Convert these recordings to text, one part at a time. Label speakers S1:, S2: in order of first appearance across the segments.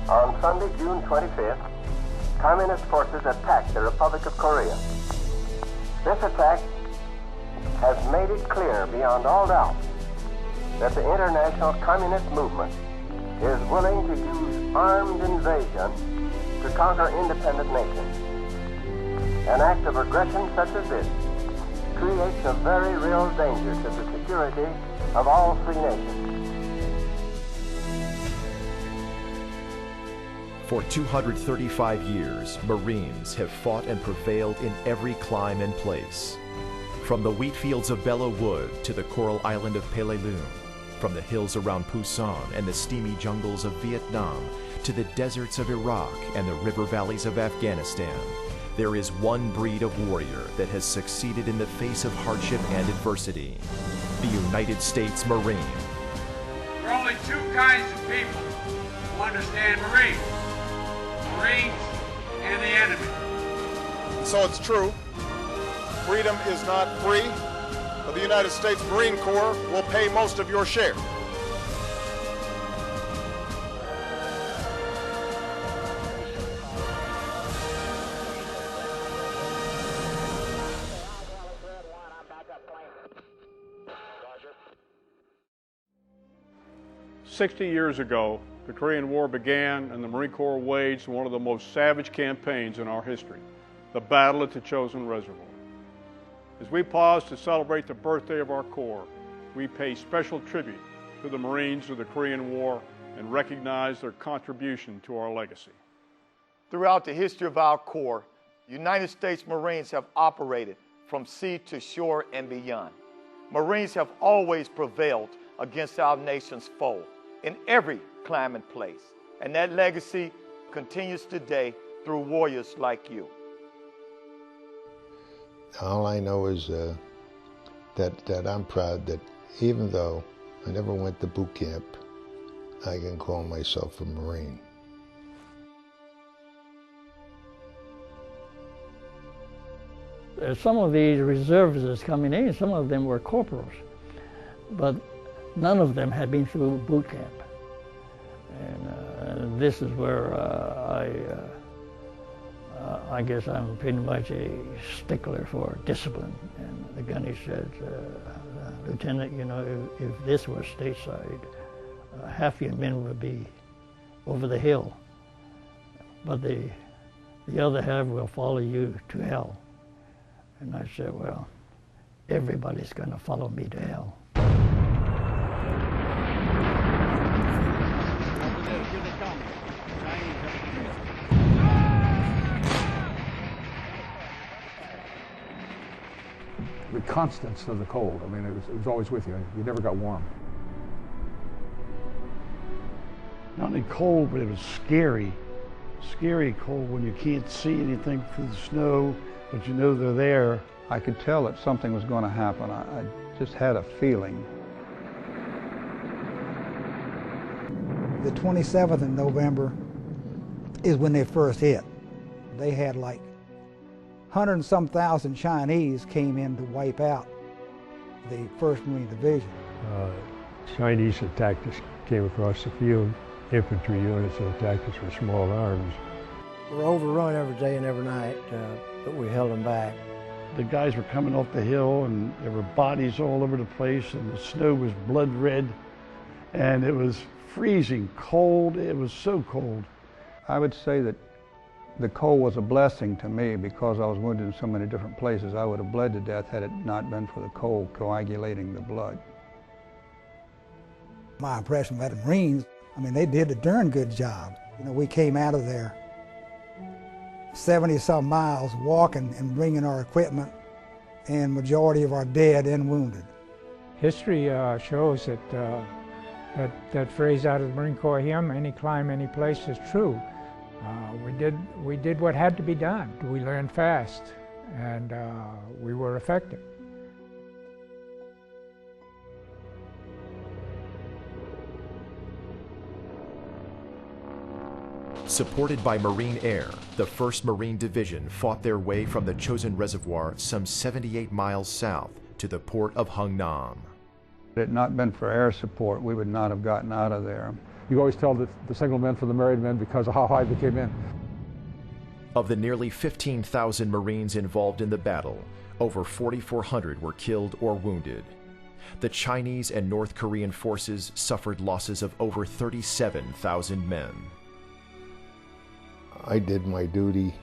S1: On Sunday, June 25th, Communist forces attacked the Republic of Korea. This attack has made it clear beyond all doubt that the international communist movement is willing to use armed invasion to conquer independent nations. An act of aggression such as this creates a very real danger to the security of all free nations.
S2: For 235 years, Marines have fought and prevailed in every clime and place. From the wheat fields of Belleau Wood to the coral island of Peleliu, from the hills around Pusan and the steamy jungles of Vietnam to the deserts of Iraq and the river valleys of Afghanistan, there is one breed of warrior that has succeeded in the face of hardship and adversity: the United States Marine.
S3: There are only two kinds of people who understand Marines: Marines and the enemy.
S4: So it's true, freedom is not free, but the United States Marine Corps will pay most of your share.
S5: "60 years ago, the Korean War began and the Marine Corps waged one of the most savage campaigns in our history, the Battle at the Chosin Reservoir. As we pause to celebrate the birthday of our Corps, we pay special tribute to the Marines of the Korean War and recognize their contribution to our legacy.
S6: Throughout the history of our Corps, United States Marines have operated from sea to shore and beyond. Marines have always prevailed against our nation's foe in every climate and place, and that legacy continues today through warriors like you.
S7: All I know is that I'm proud that even though I never went to boot camp, I can call myself a Marine.
S8: Some of these reservists coming in, some of them were corporals, but none of them had been through boot camp. And this is where I guess I'm pretty much a stickler for discipline. And the gunny said, Lieutenant, you know, if this were stateside, half your men would be over the hill, but the other half will follow you to hell. And I said, well, everybody's going to follow me to hell.
S9: The constants of the cold. I mean, it was always with you. You never got warm.
S10: Not only cold, but it was scary. Scary cold when you can't see anything through the snow, but you know they're there.
S11: I could tell that something was going to happen. I just had a feeling.
S12: The 27th of November is when they first hit. They had like 100 and some thousand Chinese came in to wipe out the 1st Marine Division.
S13: Chinese attacked us, came across the field. Infantry units that attacked us with small arms.
S14: We're overrun every day and every night, but we held them back.
S10: The guys were coming off the hill and there were bodies all over the place and the snow was blood red and it was freezing cold. It was so cold.
S11: I would say that the cold was a blessing to me because I was wounded in so many different places. I would have bled to death had it not been for the cold coagulating the blood.
S12: My impression about the Marines, I mean, they did a darn good job. You know, we came out of there 70-some miles walking and bringing our equipment and majority of our dead and wounded.
S15: History shows that that phrase out of the Marine Corps hymn, any climb, any place, is true. We did what had to be done. We learned fast, and we were effective.
S2: Supported by Marine Air, the 1st Marine Division fought their way from the Chosin Reservoir some 78 miles south to the port of Hungnam.
S11: Had it not been for air support, we would not have gotten out of there.
S9: You always tell the single men from the married men because of how high they came in.
S2: Of the nearly 15,000 Marines involved in the battle, over 4,400 were killed or wounded. The Chinese and North Korean forces suffered losses of over 37,000 men.
S7: I did my duty.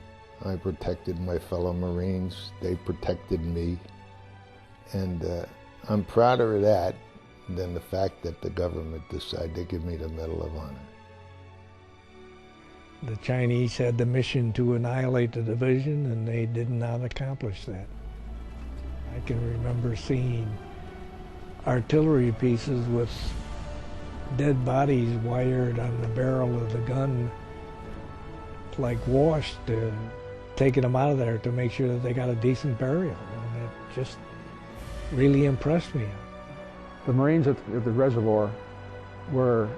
S7: I protected my fellow Marines. They protected me. And I'm prouder of that than the fact that the government decided to give me the Medal of Honor.
S16: The Chinese had the mission to annihilate the division, and they did not accomplish that. I can remember seeing artillery pieces with dead bodies wired on the barrel of the gun, like washed, taking them out of there to make sure that they got a decent burial. And it just really impressed me.
S9: The Marines at the reservoir were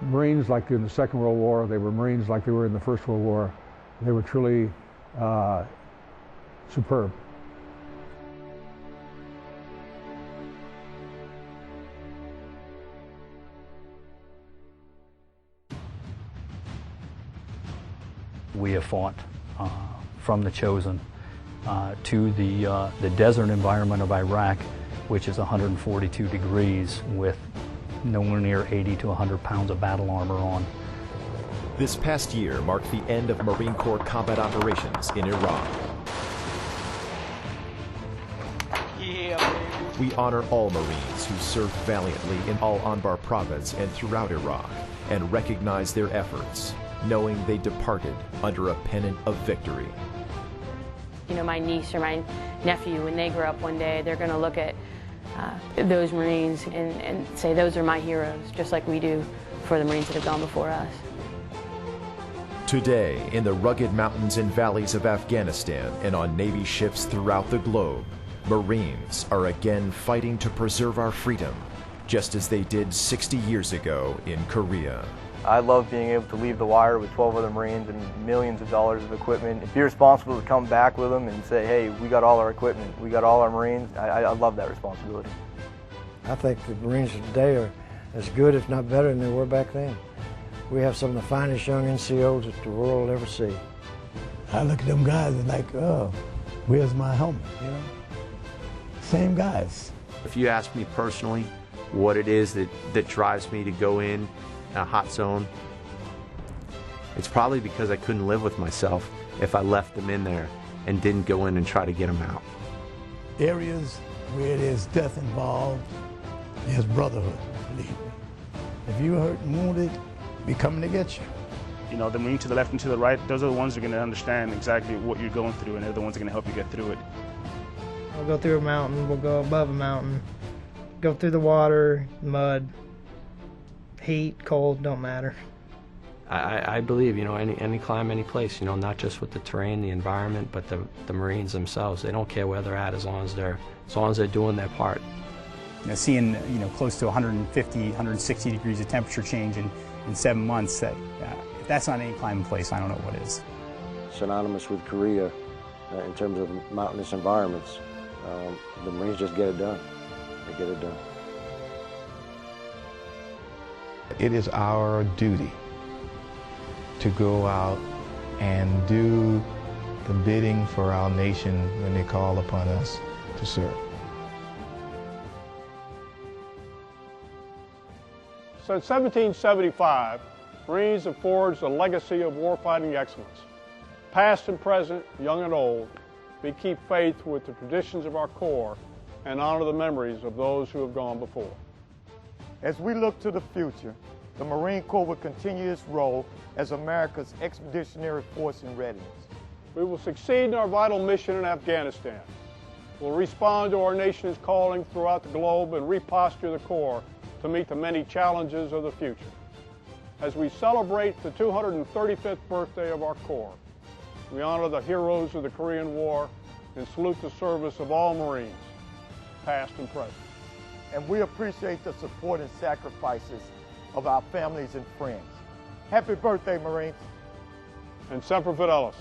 S9: Marines like in the Second World War. They were Marines like they were in the First World War. They were truly superb.
S17: We have fought from the Chosen to the desert environment of Iraq, which is 142 degrees with nowhere near 80 to 100 pounds of battle armor on.
S2: This past year marked the end of Marine Corps combat operations in Iraq. We honor all Marines who served valiantly in Al-Anbar province and throughout Iraq, and recognize their efforts, knowing they departed under a pennant of victory.
S18: You know, my niece or my nephew, when they grow up one day, they're going to look at those Marines and say, those are my heroes, just like we do for the Marines that have gone before us.
S2: Today, in the rugged mountains and valleys of Afghanistan and on Navy ships throughout the globe, Marines are again fighting to preserve our freedom, just as they did 60 years ago in Korea.
S19: I love being able to leave the wire with 12 other Marines and millions of dollars of equipment. And be responsible to come back with them and say, hey, we got all our equipment, we got all our Marines. I love that responsibility.
S14: I think the Marines today are as good, if not better, than they were back then. We have some of the finest young NCOs that the world will ever see.
S20: I look at them guys and like, oh, where's my helmet, you know? Same guys.
S21: If you ask me personally what it is that drives me to go in a hot zone, it's probably because I couldn't live with myself if I left them in there and didn't go in and try to get them out.
S20: Areas where there's death involved, there's brotherhood, believe me. If you're hurt and wounded, we're coming to get you.
S22: You know, the Marine to the left and to the right, those are the ones who are going to understand exactly what you're going through, and they're the ones that are going to help you get through it.
S23: We'll go through a mountain, we'll go above a mountain, go through the water, mud, heat, cold, don't matter.
S24: I believe, you know, any climb, any place, you know, not just with the terrain, the environment, but the Marines themselves. They don't care where they're at as long as they're doing their part.
S25: You know, seeing, you know, close to 150, 160 degrees of temperature change in 7 months, that if that's not any climbing place, I don't know what is.
S26: Synonymous with Korea in terms of mountainous environments. The Marines just get it done. They get it done.
S27: It is our duty to go out and do the bidding for our nation when they call upon us to serve.
S5: Since 1775, Marines have forged a legacy of warfighting excellence. Past and present, young and old, we keep faith with the traditions of our Corps and honor the memories of those who have gone before.
S6: As we look to the future, the Marine Corps will continue its role as America's expeditionary force in readiness.
S5: We will succeed in our vital mission in Afghanistan. We'll respond to our nation's calling throughout the globe and reposture the Corps to meet the many challenges of the future. As we celebrate the 235th birthday of our Corps, we honor the heroes of the Korean War and salute the service of all Marines, past and present.
S6: And we appreciate the support and sacrifices of our families and friends. Happy birthday, Marines.
S5: And Semper Fidelis.